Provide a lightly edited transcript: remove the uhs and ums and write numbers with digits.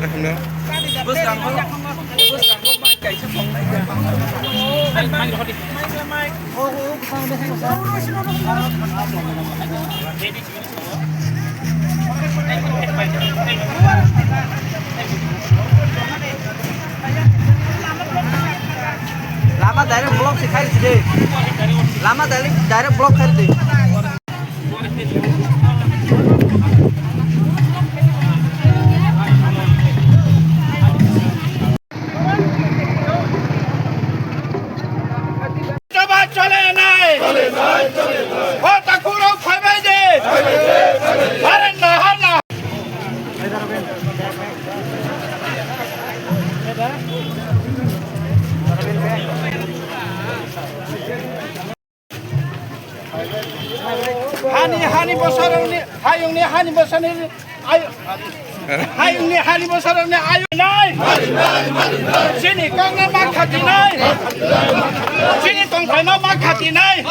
đây không nữa. Bước càng có mai cày sắp phòng này kìa. Mai cho đi. Mai. Ô sang đây hay sao? Thế đi chứ. Lama direct block से खाई दे Lama direct block खाई दे चले नहीं वो तकुरो खाई दे अरे नहर ना Hani besar ni, hani besar ni, ayo, hani besar ni, ayo naik. Sini kau nak makan di naik. Sini kau nak makan di naik.